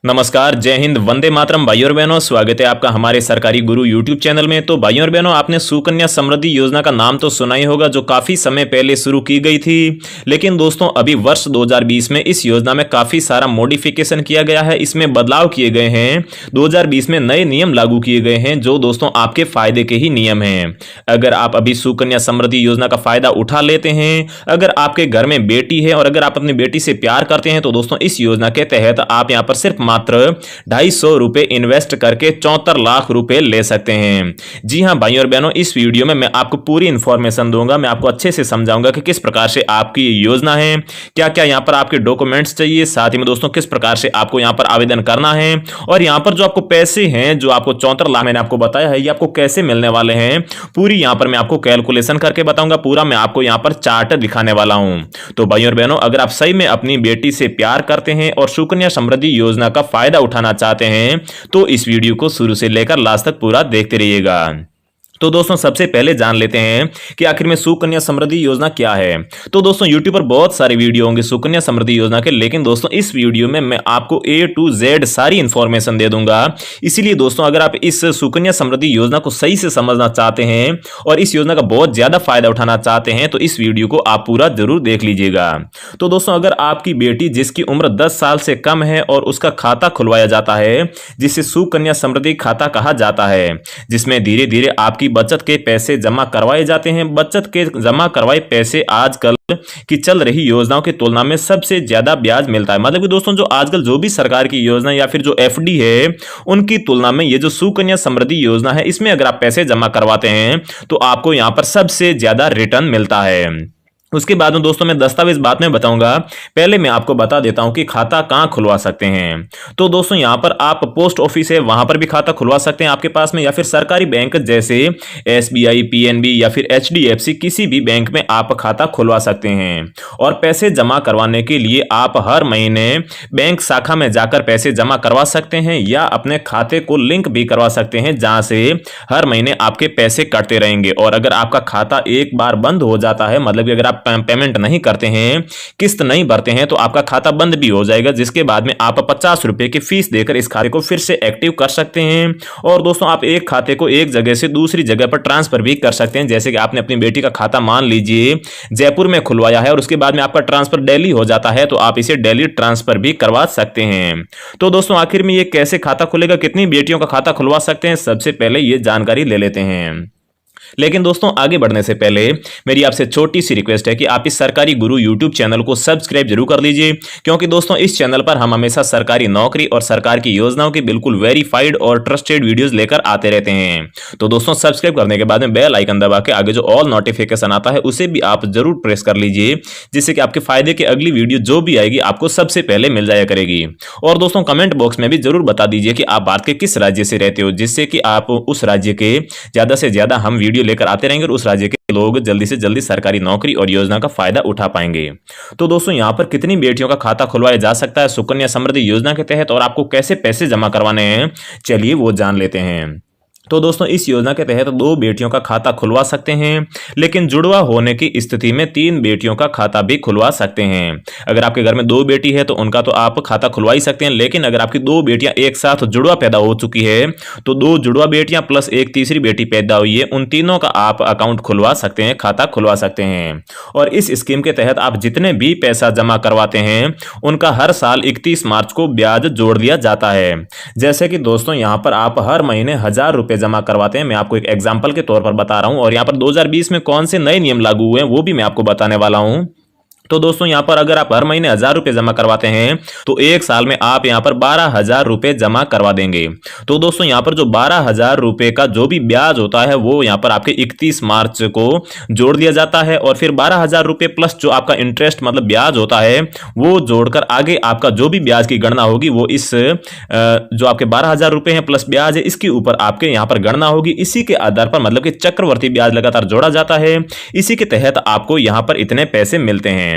नमस्कार, जय हिंद, वंदे मातरम भाइयों और बहनों। स्वागत है आपका हमारे सरकारी गुरु यूट्यूब चैनल में। तो भाइयों और बहनों, आपने सुकन्या समृद्धि योजना का नाम तो सुना ही होगा, जो काफी समय पहले शुरू की गई थी। लेकिन दोस्तों, अभी वर्ष 2020 में इस योजना में काफी सारा मॉडिफिकेशन किया गया है, इसमें बदलाव किए गए हैं। 2020 में नए नियम लागू किए गए हैं, जो दोस्तों आपके फायदे के ही नियम हैं। अगर आप अभी सुकन्या समृद्धि योजना का फायदा उठा लेते हैं, अगर आपके घर में बेटी है और अगर आप अपनी बेटी से प्यार करते हैं, तो दोस्तों इस योजना के तहत आप यहां पर सिर्फ मात्र 250 रुपए इन्वेस्ट करके 74 लाख रुपए ले सकते हैं। जी हां भाइयों और बहनों, इस वीडियो में मैं आपको पूरी इंफॉर्मेशन दूंगा। मैं आपको अच्छे से समझाऊंगा कि किस प्रकार से आपकी ये योजना है, क्या क्या यहां पर आपके डॉक्यूमेंट्स चाहिए, साथ ही में दोस्तों किस प्रकार से आपको यहां पर आवेदन करना है, और यहां पर जो आपको पैसे हैं, जो आपको 74 लाख मैंने आपको बताया है, ये आपको कैसे मिलने वाले हैं, पूरी यहां पर मैं आपको कैलकुलेशन करके बताऊंगा। पूरा मैं आपको यहां पर चार्ट दिखाने वाला हूं। तो भाइयों और बहनों, अगर आप सही में अपनी बेटी से प्यार करते हैं और सुकन्या समृद्धि योजना का फायदा उठाना चाहते हैं, तो इस वीडियो को शुरू से लेकर लास्ट तक पूरा देखते रहिएगा। तो दोस्तों, सबसे पहले जान लेते हैं कि आखिर में सुकन्या समृद्धि योजना क्या है। तो दोस्तों, यूट्यूब पर बहुत सारे वीडियो होंगे सुकन्या समृद्धि योजना के, लेकिन दोस्तों इस वीडियो में मैं आपको A to Z सारी इंफॉर्मेशन दे दूंगा। इसीलिए दोस्तों, अगर आप इस सुकन्या समृद्धि योजना को सही से समझना चाहते हैं और इस योजना का बहुत ज्यादा फायदा उठाना चाहते हैं, तो इस वीडियो को आप पूरा जरूर देख लीजिएगा। तो दोस्तों, अगर आपकी बेटी जिसकी उम्र 10 साल से कम है और उसका खाता खुलवाया जाता है, जिसे सुकन्या समृद्धि खाता कहा जाता है, जिसमें धीरे धीरे आपकी बचत के पैसे जमा करवाए जाते हैं। बचत के जमा करवाए पैसे आजकल की चल रही योजनाओं की तुलना में सबसे ज्यादा ब्याज मिलता है। मतलब कि दोस्तों, जो आजकल जो भी सरकार की योजना या फिर जो FD है, उनकी तुलना में ये जो सुकन्या समृद्धि योजना है, इसमें अगर आप पैसे जमा करवाते हैं, तो आपको यहां पर सबसे ज्यादा रिटर्न मिलता है। उसके बाद में दोस्तों, मैं दस्तावेज बाद में बताऊंगा। पहले मैं आपको बता देता हूं कि खाता कहां खुलवा सकते हैं। तो दोस्तों, यहां पर आप पोस्ट ऑफिस है, वहां पर भी खाता खुलवा सकते हैं आपके पास में, या फिर सरकारी बैंक जैसे SBI, PNB या फिर HDFC, किसी भी बैंक में आप खाता खुलवा सकते हैं। और पैसे जमा करवाने के लिए आप हर महीने बैंक शाखा में जाकर पैसे जमा करवा सकते हैं, या अपने खाते को लिंक भी करवा सकते हैं, जहां से हर महीने आपके पैसे कटते रहेंगे। और अगर आपका खाता एक बार बंद हो जाता है, मतलब कि अगर आप पेमेंट नहीं करते हैं, किस्त नहीं भरते हैं, तो आपका खाता बंद भी हो जाएगा, जिसके बाद में आप 50 रुपए की फीस देकर इस खाते को फिर से एक्टिव कर सकते हैं। और दोस्तों, आप एक खाते को एक जगह से दूसरी जगह पर ट्रांसफर भी कर सकते हैं। जैसे कि आपने अपनी बेटी का खाता मान लीजिए जयपुर में खुलवाया है, और उसके बाद में आपका ट्रांसफर दिल्ली हो जाता है, तो आप इसे दिल्ली ट्रांसफर भी करवा सकते हैं। तो दोस्तों, आखिर में ये कैसे खाता खुलेगा, कितनी बेटियों का खाता खुलवा सकते हैं, सबसे पहले ये जानकारी ले लेते हैं। लेकिन दोस्तों, आगे बढ़ने से पहले मेरी आपसे छोटी सी रिक्वेस्ट है कि आप इस सरकारी गुरु यूट्यूब चैनल को सब्सक्राइब जरूर कर लीजिए, क्योंकि दोस्तों इस चैनल पर हम हमेशा सरकारी नौकरी और सरकार की योजनाओं की बिल्कुल वेरीफाइड और ट्रस्टेड वीडियोस लेकर आते रहते हैं। तो दोस्तों, सब्सक्राइब करने के बाद में बेल आइकन दबा के आगे जो ऑल नोटिफिकेशन आता है, उसे भी आप जरूर प्रेस कर लीजिए, जिससे कि आपके फायदे की अगली वीडियो जो भी आएगी आपको सबसे पहले मिल जाया करेगी। और दोस्तों, कमेंट बॉक्स में भी जरूर बता दीजिए कि आप भारत के किस राज्य से रहते हो, जिससे कि आप उस राज्य के ज्यादा से ज्यादा हम वीडियो लेकर आते रहेंगे और उस राज्य के लोग जल्दी से जल्दी सरकारी नौकरी और योजना का फायदा उठा पाएंगे। तो दोस्तों, यहां पर कितनी बेटियों का खाता खुलवाया जा सकता है सुकन्या समृद्धि योजना के तहत, और आपको कैसे पैसे जमा करवाने हैं, चलिए वो जान लेते हैं। तो दोस्तों, इस योजना के तहत 2 बेटियों का खाता खुलवा सकते हैं, लेकिन जुड़वा होने की स्थिति में 3 बेटियों का खाता भी खुलवा सकते हैं। अगर आपके घर में 2 बेटी है, तो उनका तो आप खाता खुलवा ही सकते हैं, लेकिन अगर आपकी 2 बेटियां एक साथ जुड़वा पैदा हो चुकी है, तो 2 जुड़वा बेटियां प्लस एक तीसरी बेटी पैदा हुई है, उन तीनों का आप अकाउंट खुलवा सकते हैं, खाता खुलवा सकते हैं। और इस स्कीम के तहत आप जितने भी पैसा जमा करवाते हैं, उनका हर साल 31 मार्च को ब्याज जोड़ दिया जाता है। जैसे कि दोस्तों, यहां पर आप हर महीने 1000 रुपए जमा करवाते हैं। मैं आपको एक एग्जांपल के तौर पर बता रहा हूं, और यहां पर 2020 में कौन से नए नियम लागू हुए हैं वो भी मैं आपको बताने वाला हूं। तो दोस्तों, यहां पर अगर आप हर महीने 1000 रुपए जमा करवाते हैं, तो एक साल में आप यहां पर 12,000 रुपए जमा करवा देंगे। तो दोस्तों, यहां पर जो 12,000 रुपए का जो भी ब्याज होता है, वो यहां पर आपके 31 मार्च को जोड़ दिया जाता है, और फिर 12,000 रुपए प्लस जो आपका इंटरेस्ट मतलब ब्याज होता है, वो जोड़कर आगे आपका जो भी ब्याज की गणना होगी, वो इस जो आपके 12,000 रुपए हैं प्लस ब्याज है, इसके ऊपर आपके यहां पर गणना होगी। इसी के आधार पर मतलब कि चक्रवर्ती ब्याज लगातार जोड़ा जाता है, इसी के तहत आपको यहां पर इतने पैसे मिलते हैं।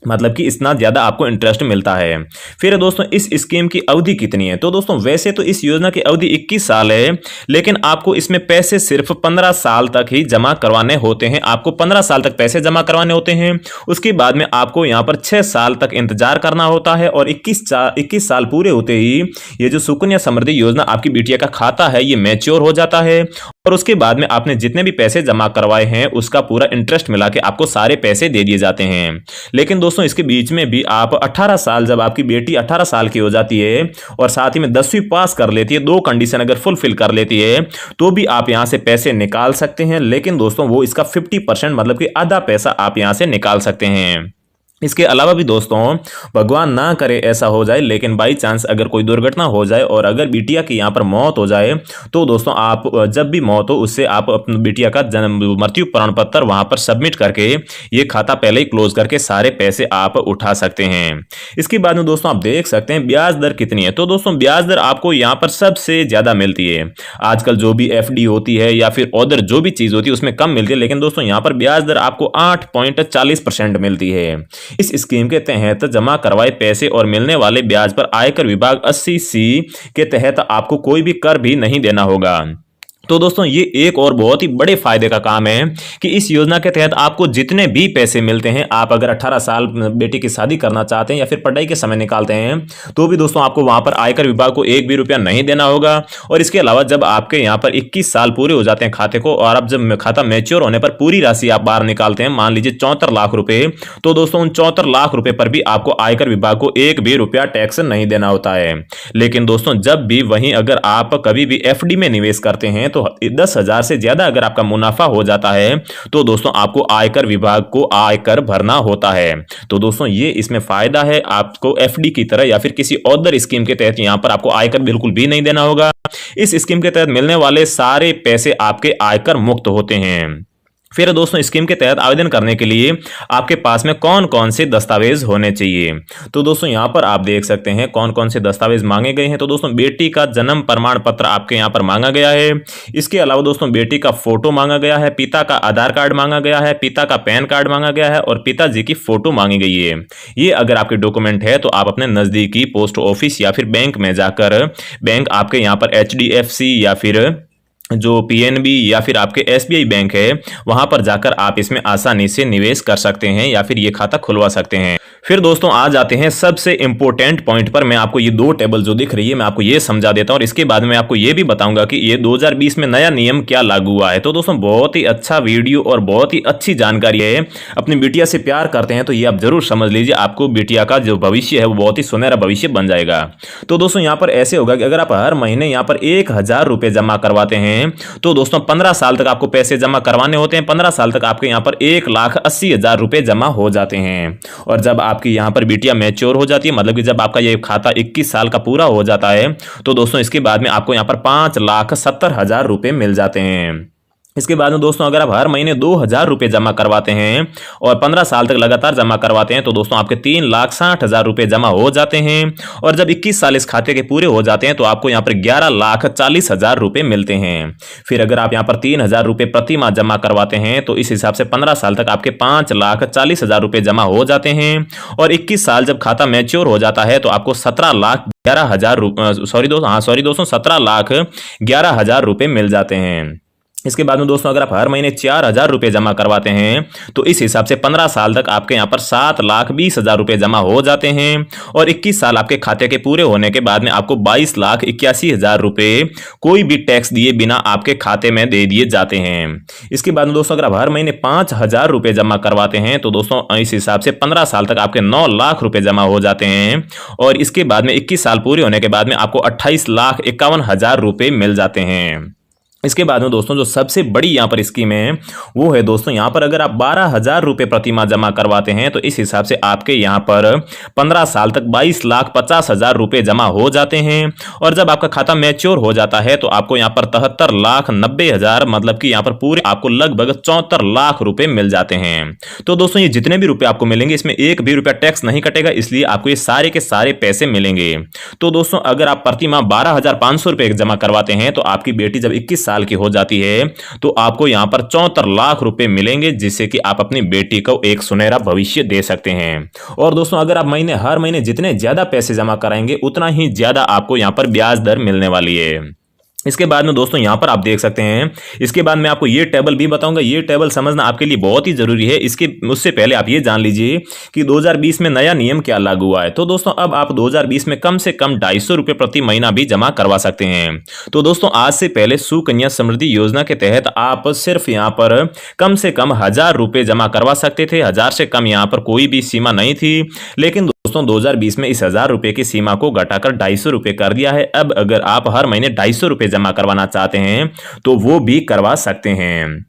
मतलब कि इतना ज़्यादा आपको इंटरेस्ट मिलता है। फिर दोस्तों इस स्कीम की अवधि कितनी है? तो दोस्तों वैसे तो इस योजना की अवधि 21 साल है, लेकिन आपको इसमें पैसे सिर्फ 15 साल तक ही जमा करवाने होते हैं। आपको 15 साल तक पैसे जमा करवाने होते हैं। उसके बाद में आपको यहाँ पर 6 साल तक इंतजार करना होता है और 21 साल पूरे होते ही ये जो सुकन्या समृद्धि योजना आपकी बिटिया का खाता है ये मैच्योर हो जाता है और उसके बाद में आपने जितने भी पैसे जमा करवाए हैं उसका पूरा इंटरेस्ट मिला के आपको सारे पैसे दे दिए जाते हैं। लेकिन दोस्तों इसके बीच में भी आप 18 साल, जब आपकी बेटी 18 साल की हो जाती है और साथ ही में 10वीं पास कर लेती है, दो कंडीशन अगर फुलफिल कर लेती है तो भी आप यहां से पैसे निकाल सकते हैं। लेकिन दोस्तों वो इसका 50% मतलब कि आधा पैसा आप यहां से निकाल सकते हैं। इसके अलावा भी दोस्तों भगवान ना करे ऐसा हो जाए, लेकिन बाई चांस अगर कोई दुर्घटना हो जाए और अगर बिटिया की यहाँ पर मौत हो जाए तो दोस्तों आप जब भी मौत हो उससे आप अपनी बिटिया का जन्म मृत्यु प्रमाण पत्र वहां पर सबमिट करके ये खाता पहले ही क्लोज करके सारे पैसे आप उठा सकते हैं। इसके बाद में दोस्तों आप देख सकते हैं ब्याज दर कितनी है। तो दोस्तों ब्याज दर आपको यहाँ पर सबसे ज्यादा मिलती है। आजकल जो भी FD होती है या फिर अदर जो भी चीज होती है उसमें कम मिलती है, लेकिन दोस्तों यहाँ पर ब्याज दर आपको 8.40% मिलती है। इस स्कीम के तहत जमा करवाए पैसे और मिलने वाले ब्याज पर आयकर विभाग 80C के तहत आपको कोई भी कर भी नहीं देना होगा। तो दोस्तों ये एक और बहुत ही बड़े फायदे का काम है कि इस योजना के तहत आपको जितने भी पैसे मिलते हैं, आप अगर 18 साल बेटी की शादी करना चाहते हैं या फिर पढ़ाई के समय निकालते हैं तो भी दोस्तों आपको वहां पर आयकर विभाग को एक भी रुपया नहीं देना होगा। और इसके अलावा जब आपके यहाँ पर 21 साल पूरे हो जाते हैं खाते को और अब जब खाता मैच्योर होने पर पूरी राशि आप बाहर निकालते हैं, मान लीजिए 74 लाख रुपए, तो दोस्तों उन 74 लाख रुपए पर भी आपको आयकर विभाग को एक भी रुपया टैक्स नहीं देना होता है। लेकिन दोस्तों जब भी वहीं अगर आप कभी भी FD में निवेश करते हैं तो 10,000 से ज्यादा अगर आपका मुनाफा हो जाता है तो दोस्तों आपको आयकर विभाग को आयकर भरना होता है। तो दोस्तों ये इसमें फायदा है, आपको FD की तरह या फिर किसी और स्कीम के तहत यहां पर आपको आयकर बिल्कुल भी नहीं देना होगा। इस स्कीम के तहत मिलने वाले सारे पैसे आपके आयकर मुक्त होते हैं। फिर दोस्तों स्कीम के तहत आवेदन करने के लिए आपके पास में कौन कौन से दस्तावेज होने चाहिए? तो दोस्तों यहाँ पर आप देख सकते हैं कौन कौन से दस्तावेज मांगे गए हैं। तो दोस्तों बेटी का जन्म प्रमाण पत्र आपके यहाँ पर मांगा गया है। इसके अलावा दोस्तों बेटी का फोटो मांगा गया है, पिता का आधार कार्ड मांगा गया है, पिता का पैन कार्ड मांगा गया है और पिताजी की फोटो मांगी गई है। ये अगर आपके डॉक्यूमेंट है तो आप अपने नजदीकी पोस्ट ऑफिस या फिर बैंक में जाकर, बैंक आपके यहाँ पर HDFC या फिर जो PNB या फिर आपके SBI बैंक है वहां पर जाकर आप इसमें आसानी से निवेश कर सकते हैं या फिर ये खाता खुलवा सकते हैं। फिर दोस्तों आ जाते हैं सबसे इंपॉर्टेंट पॉइंट पर। मैं आपको ये दो टेबल जो दिख रही है मैं आपको ये समझा देता हूं और इसके बाद में आपको ये भी बताऊंगा कि ये 2020 में नया नियम क्या लागू हुआ है। तो दोस्तों बहुत ही अच्छा वीडियो और बहुत ही अच्छी जानकारी है। अपनी बिटिया से प्यार करते हैं तो ये आप जरूर समझ लीजिए, आपको बिटिया का जो भविष्य है वो बहुत ही सुनहरा भविष्य बन जाएगा। तो दोस्तों यहाँ पर ऐसे होगा कि अगर आप हर महीने यहाँ पर 1,000 रुपए जमा करवाते हैं तो दोस्तों 15 साल तक आपको पैसे जमा करवाने होते हैं। 15 साल तक आपके यहाँ पर 1,80,000 रुपए जमा हो जाते हैं। और जब आपकी यहाँ पर बिटिया मैच्योर हो जाती है, मतलब कि जब आपका ये खाता 21 साल का पूरा हो जाता है तो दोस्तों इसके बाद में आपको यहाँ पर 5,70,000 रुपए मिल जाते हैं। इसके बाद में दोस्तों अगर आप हर महीने 2,000 रुपए जमा करवाते हैं और 15 साल तक लगातार जमा करवाते हैं तो दोस्तों आपके 3,60,000 रुपए जमा हो जाते हैं। और जब 21 साल इस खाते के पूरे हो जाते हैं तो आपको यहाँ पर 11,40,000 रुपए मिलते हैं। फिर अगर आप यहाँ पर 3,000 रुपए प्रति माह जमा करवाते हैं तो इस हिसाब से 15 साल तक आपके 5,40,000 रुपए जमा हो जाते हैं। और 21 साल जब खाता मैच्योर हो जाता है तो आपको 17,11,000 रुपए मिल जाते हैं। इसके बाद में दोस्तों अगर आप हर महीने 4,000 रुपए जमा करवाते हैं तो इस हिसाब से 15 साल तक आपके यहाँ पर 7,20,000 रुपए जमा हो जाते हैं। और 21 साल आपके खाते के पूरे होने के बाद में आपको 22,81,000 रुपए कोई भी टैक्स दिए बिना आपके खाते में दे दिए जाते हैं। इसके बाद में दोस्तों अगर आप हर महीने 5,000 रुपए जमा करवाते हैं तो दोस्तों इस हिसाब से 15 साल तक आपके 9 लाख रुपए जमा हो जाते हैं। और इसके बाद में 21 साल पूरे होने के बाद में आपको 28,51,000 रुपए मिल जाते हैं। इसके बाद में दोस्तों जो सबसे बड़ी यहाँ पर स्कीम है वो है दोस्तों यहाँ पर अगर आप 12,000 रुपए प्रति माह जमा करवाते हैं तो इस हिसाब से आपके यहाँ पर 15 साल तक 22,50,000 रुपए जमा हो जाते हैं। और जब आपका खाता मैच्योर हो जाता है तो आपको यहाँ पर 73,90,000 मतलब कि यहाँ पर पूरे आपको लगभग 74 लाख रुपए मिल जाते हैं। तो दोस्तों ये जितने भी रुपए आपको मिलेंगे इसमें एक भी रुपया टैक्स नहीं कटेगा, इसलिए आपको ये सारे के सारे पैसे मिलेंगे। तो दोस्तों अगर आप प्रति माह 12,500 रुपए जमा करवाते हैं तो आपकी बेटी जब 21 साल की हो जाती है तो आपको यहाँ पर 74 लाख रुपए मिलेंगे, जिससे कि आप अपनी बेटी को एक सुनहरा भविष्य दे सकते हैं। और दोस्तों अगर आप हर महीने जितने ज्यादा पैसे जमा कराएंगे उतना ही ज्यादा आपको यहाँ पर ब्याज दर मिलने वाली है। इसके बाद में दोस्तों यहां पर आप देख सकते हैं, इसके बाद मैं आपको ये टेबल भी बताऊंगा। ये टेबल समझना आपके लिए बहुत ही जरूरी है। इसके उससे पहले आप ये जान लीजिए कि 2020 में नया नियम क्या लागू हुआ है। तो दोस्तों अब आप 2020 में कम से कम 250 रुपए प्रति महीना भी जमा करवा सकते हैं। तो दोस्तों आज से पहले सुकन्या समृद्धि योजना के तहत आप सिर्फ यहाँ पर कम से कम 1000 रुपए जमा करवा सकते थे। 1000 से कम यहाँ पर कोई भी सीमा नहीं थी। लेकिन दोस्तों 2020 में इस 1000 रुपए की सीमा को घटाकर 250 रुपए कर दिया है। अब अगर आप हर महीने 250 रुपए जमा करवाना चाहते हैं तो वो भी करवा सकते हैं।